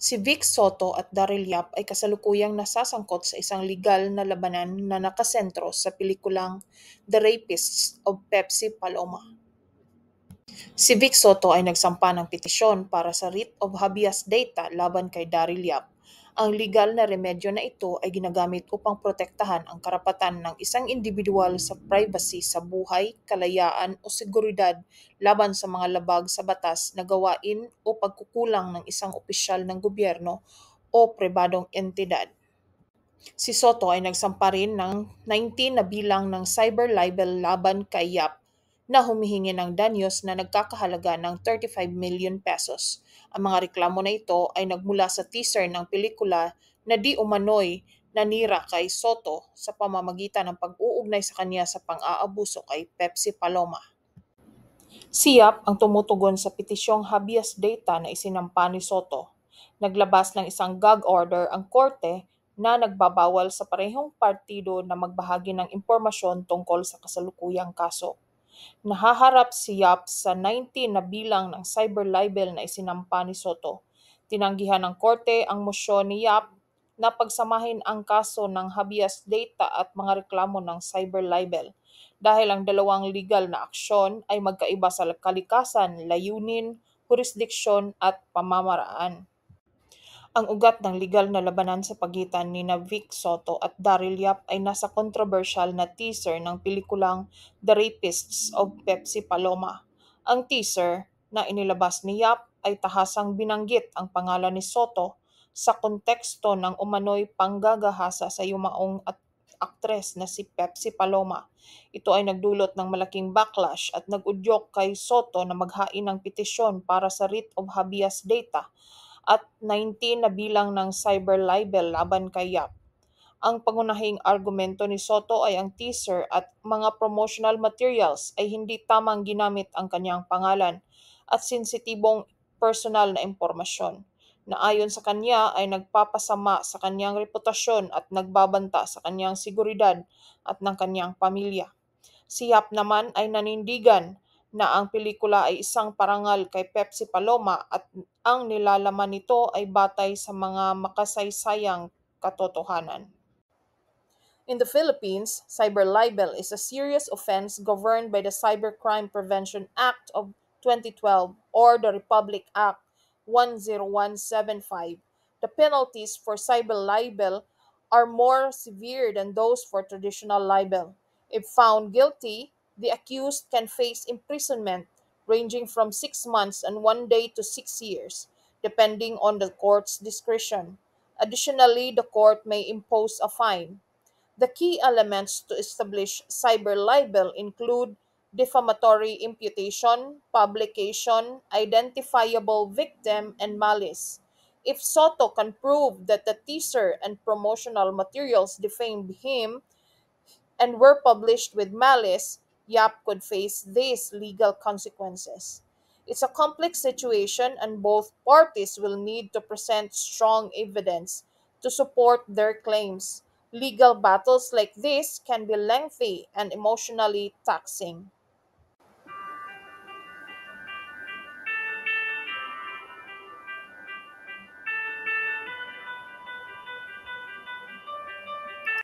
Si Vic Soto at Daryl Yap ay kasalukuyang nasasangkot sa isang legal na labanan na nakasentro sa pelikulang The Rapists of Pepsi Paloma. Si Vic Soto ay nagsampa ng petisyon para sa writ of habeas data laban kay Daryl Yap. Ang legal na remedyo na ito ay ginagamit upang protektahan ang karapatan ng isang individual sa privacy sa buhay, kalayaan o seguridad laban sa mga labag sa batas na gawain o pagkukulang ng isang opisyal ng gobyerno o pribadong entidad. Si Soto ay nagsampa rin ng 19 na bilang ng cyber libel laban kay Yap na humihingi ng danyos na nagkakahalaga ng 35 million pesos. Ang mga reklamo na ito ay nagmula sa teaser ng pelikula na di umano'y nanira kay Soto sa pamamagitan ng pag-uugnay sa kanya sa pang-aabuso kay Pepsi Paloma. Si Yap ang tumutugon sa petisyong habeas data na isinampa ni Soto. Naglabas ng isang gag order ang korte na nagbabawal sa parehong partido na magbahagi ng impormasyon tungkol sa kasalukuyang kaso. Nahaharap si Yap sa 19 na bilang ng cyber libel na isinampa ni Soto. Tinanggihan ng korte ang mosyon ni Yap na pagsamahin ang kaso ng habeas data at mga reklamo ng cyber libel dahil ang dalawang legal na aksyon ay magkaiba sa kalikasan, layunin, jurisdiksyon at pamamaraan. Ang ugat ng legal na labanan sa pagitan ni Vic Soto at Daryl Yap ay nasa controversial na teaser ng pelikulang The Rapists of Pepsi Paloma. Ang teaser na inilabas ni Yap ay tahasang binanggit ang pangalan ni Soto sa konteksto ng umano'y panggagahasa sa yumaong at aktres na si Pepsi Paloma. Ito ay nagdulot ng malaking backlash at nag-udyok kay Soto na maghain ng petisyon para sa writ of habeas data at 19 na bilang ng cyber libel laban kay Yap. Ang pangunahing argumento ni Soto ay ang teaser at mga promotional materials ay hindi tamang ginamit ang kanyang pangalan at sensitibong personal na impormasyon na ayon sa kanya ay nagpapasama sa kanyang reputasyon at nagbabanta sa kanyang seguridad at ng kanyang pamilya. Si Yap naman ay nanindigan na ang pelikula ay isang parangal kay Pepsi Paloma at ang nilalaman nito ay batay sa mga makasaysayang katotohanan. In the Philippines, cyber libel is a serious offense governed by the Cybercrime Prevention Act of 2012 or the Republic Act 10175. The penalties for cyber libel are more severe than those for traditional libel. If found guilty, the accused can face imprisonment ranging from 6 months and 1 day to 6 years, depending on the court's discretion. Additionally, the court may impose a fine. The key elements to establish cyber libel include defamatory imputation, publication, identifiable victim, and malice. If Soto can prove that the teaser and promotional materials defamed him and were published with malice, Yap could face these legal consequences. It's a complex situation, and both parties will need to present strong evidence to support their claims. Legal battles like this can be lengthy and emotionally taxing.